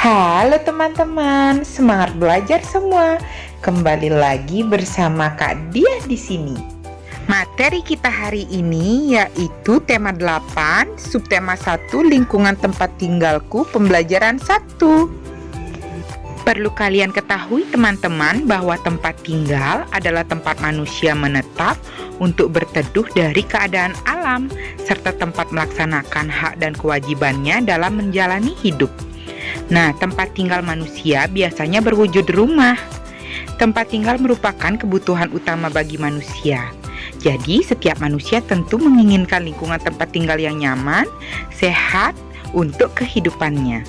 Halo teman-teman, semangat belajar semua. Kembali lagi bersama Kak Diah di sini. Materi kita hari ini yaitu tema 8, subtema 1, lingkungan tempat tinggalku, pembelajaran 1. Perlu kalian ketahui teman-teman bahwa tempat tinggal adalah tempat manusia menetap untuk berteduh dari keadaan alam, serta tempat melaksanakan hak dan kewajibannya dalam menjalani hidup. Nah, tempat tinggal manusia biasanya berwujud rumah. Tempat tinggal merupakan kebutuhan utama bagi manusia. Jadi, setiap manusia tentu menginginkan lingkungan tempat tinggal yang nyaman, sehat untuk kehidupannya.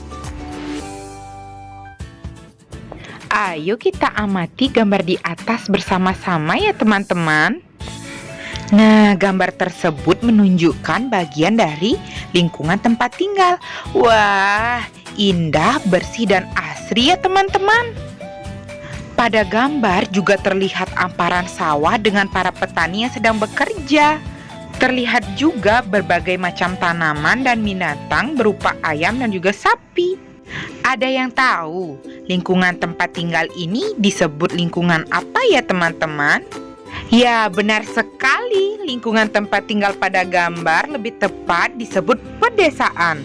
Ayo kita amati gambar di atas bersama-sama ya teman-teman. Nah, gambar tersebut menunjukkan bagian dari lingkungan tempat tinggal. Wah, indah, bersih, dan asri ya teman-teman. Pada gambar juga terlihat hamparan sawah dengan para petani yang sedang bekerja. Terlihat juga berbagai macam tanaman dan binatang berupa ayam dan juga sapi. Ada yang tahu lingkungan tempat tinggal ini disebut lingkungan apa ya teman-teman? Ya, benar sekali. Lingkungan tempat tinggal pada gambar lebih tepat disebut pedesaan.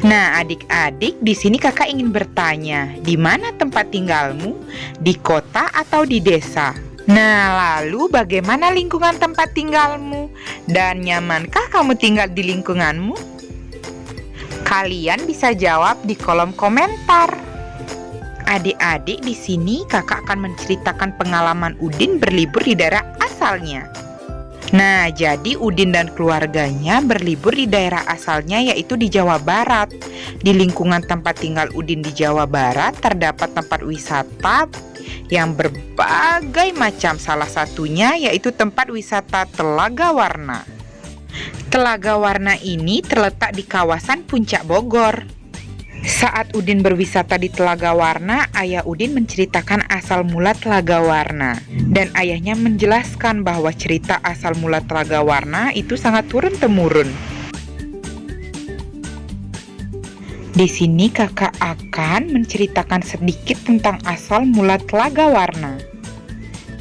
Nah, adik-adik, di sini kakak ingin bertanya, di mana tempat tinggalmu? Di kota atau di desa? Nah, lalu bagaimana lingkungan tempat tinggalmu? Dan nyamankah kamu tinggal di lingkunganmu? Kalian bisa jawab di kolom komentar. Adik-adik, di sini kakak akan menceritakan pengalaman Udin berlibur di daerah asalnya. Nah, jadi Udin dan keluarganya berlibur di daerah asalnya yaitu di Jawa Barat. Di lingkungan tempat tinggal Udin di Jawa Barat terdapat tempat wisata yang berbagai macam. Salah satunya yaitu tempat wisata Telaga Warna. Telaga Warna ini terletak di kawasan Puncak Bogor. Saat Udin berwisata di Telaga Warna, ayah Udin menceritakan asal mula Telaga Warna. Dan ayahnya menjelaskan bahwa cerita asal mula Telaga Warna itu sangat turun-temurun. Di sini kakak akan menceritakan sedikit tentang asal mula Telaga Warna.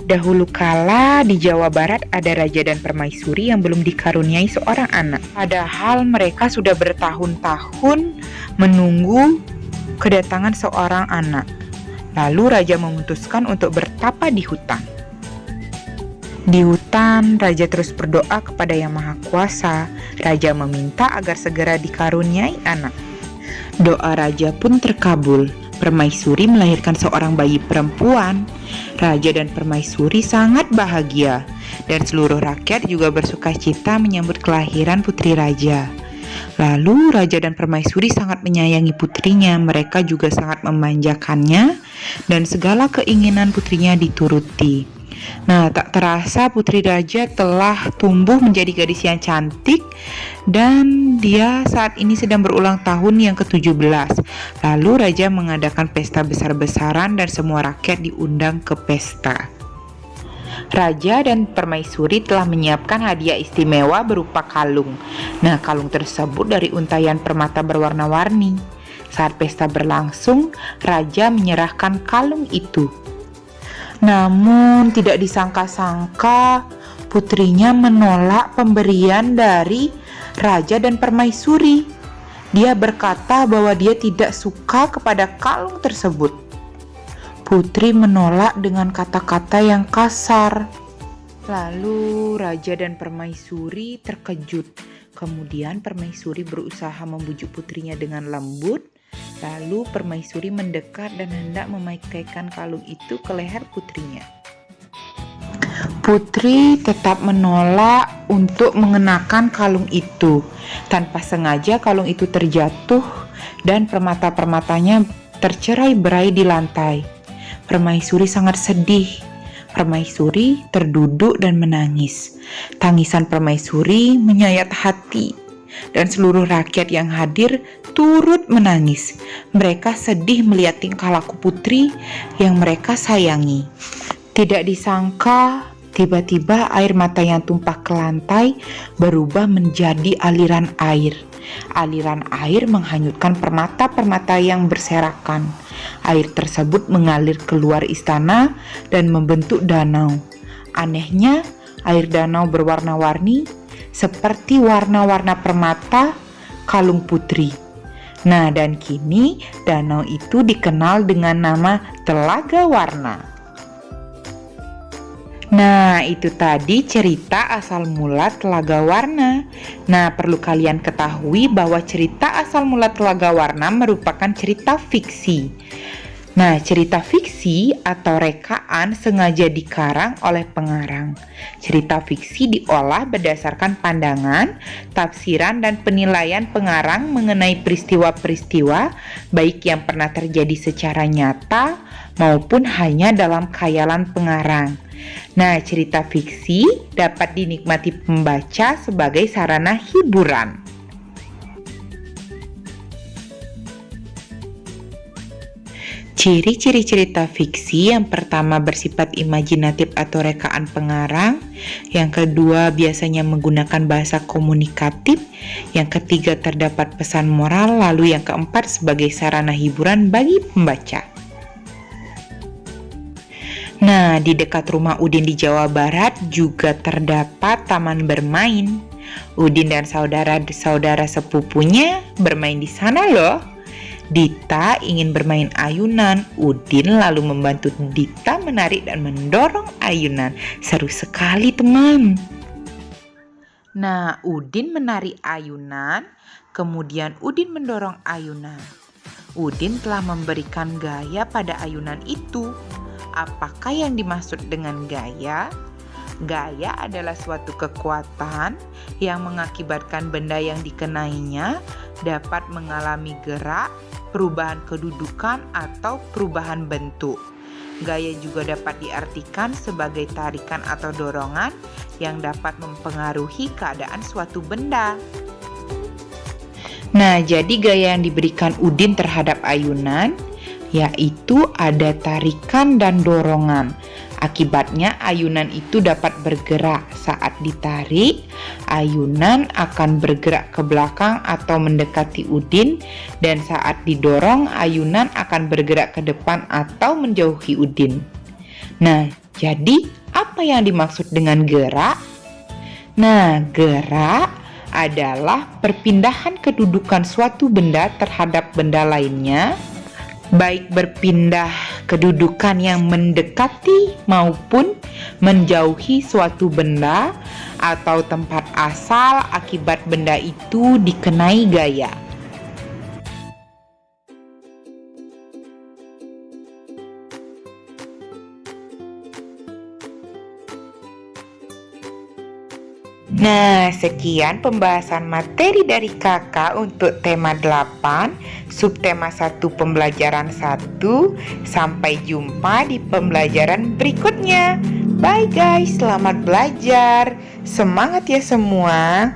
Dahulu kala di Jawa Barat ada raja dan permaisuri yang belum dikaruniai seorang anak. Padahal mereka sudah bertahun-tahun menunggu kedatangan seorang anak. Lalu raja memutuskan untuk bertapa di hutan. Di hutan, raja terus berdoa kepada Yang Maha Kuasa. Raja meminta agar segera dikaruniai anak. Doa raja pun terkabul. Permaisuri melahirkan seorang bayi perempuan. Raja dan permaisuri sangat bahagia, dan seluruh rakyat juga bersuka cita menyambut kelahiran putri raja. Lalu raja dan permaisuri sangat menyayangi putrinya. Mereka juga sangat memanjakannya, dan segala keinginan putrinya dituruti. Nah, tak terasa putri raja telah tumbuh menjadi gadis yang cantik, dan dia saat ini sedang berulang tahun yang ke-17. Lalu raja mengadakan pesta besar-besaran dan semua rakyat diundang ke pesta. Raja dan permaisuri telah menyiapkan hadiah istimewa berupa kalung. Nah, kalung tersebut dari untayan permata berwarna-warni. Saat pesta berlangsung, raja menyerahkan kalung itu. Namun tidak disangka-sangka putrinya menolak pemberian dari raja dan permaisuri. Dia berkata bahwa dia tidak suka kepada kalung tersebut. Putri menolak dengan kata-kata yang kasar. Lalu raja dan permaisuri terkejut. Kemudian permaisuri berusaha membujuk putrinya dengan lembut. Lalu permaisuri mendekat dan hendak memakaikan kalung itu ke leher putrinya. Putri tetap menolak untuk mengenakan kalung itu. Tanpa sengaja kalung itu terjatuh dan permata-permatanya tercerai-berai di lantai. Permaisuri sangat sedih. Permaisuri terduduk dan menangis. Tangisan permaisuri menyayat hati, dan seluruh rakyat yang hadir turut menangis. Mereka sedih melihat tingkah laku putri yang mereka sayangi. Tidak disangka Tiba-tiba air mata yang tumpah ke lantai berubah menjadi aliran air. Aliran air menghanyutkan permata-permata yang berserakan. Air tersebut mengalir keluar istana dan membentuk danau. Anehnya, air danau berwarna-warni seperti warna-warna permata kalung putri. Nah, dan kini danau itu dikenal dengan nama Telaga Warna. Nah, itu tadi cerita asal mula Telaga Warna. Nah, perlu kalian ketahui bahwa cerita asal mula Telaga Warna merupakan cerita fiksi. Nah, cerita fiksi atau rekaan sengaja dikarang oleh pengarang. Cerita fiksi diolah berdasarkan pandangan, tafsiran, dan penilaian pengarang mengenai peristiwa-peristiwa baik yang pernah terjadi secara nyata maupun hanya dalam khayalan pengarang. Nah, cerita fiksi dapat dinikmati pembaca sebagai sarana hiburan. Ciri-ciri cerita fiksi yang pertama bersifat imajinatif atau rekaan pengarang, yang kedua biasanya menggunakan bahasa komunikatif, yang ketiga terdapat pesan moral, lalu yang keempat sebagai sarana hiburan bagi pembaca. Nah, di dekat rumah Udin di Jawa Barat juga terdapat taman bermain. Udin dan saudara-saudara sepupunya bermain di sana loh. Dita ingin bermain ayunan. Udin lalu membantu Dita menarik dan mendorong ayunan. Seru sekali, teman. Nah, Udin menarik ayunan, kemudian Udin mendorong ayunan. Udin telah memberikan gaya pada ayunan itu. Apakah yang dimaksud dengan gaya? Gaya adalah suatu kekuatan yang mengakibatkan benda yang dikenainya dapat mengalami gerak, perubahan kedudukan, atau perubahan bentuk. Gaya juga dapat diartikan sebagai tarikan atau dorongan yang dapat mempengaruhi keadaan suatu benda. Nah, jadi gaya yang diberikan Udin terhadap ayunan yaitu ada tarikan dan dorongan. Akibatnya ayunan itu dapat bergerak. Saat ditarik, ayunan akan bergerak ke belakang atau mendekati Udin, dan saat didorong, ayunan akan bergerak ke depan atau menjauhi Udin. Nah, jadi apa yang dimaksud dengan gerak? Nah, gerak adalah perpindahan kedudukan suatu benda terhadap benda lainnya, baik berpindah kedudukan yang mendekati maupun menjauhi suatu benda atau tempat asal akibat benda itu dikenai gaya. Nah, sekian pembahasan materi dari kakak untuk tema 8, subtema 1 pembelajaran 1. Sampai jumpa di pembelajaran berikutnya. Bye guys, selamat belajar. Semangat ya semua.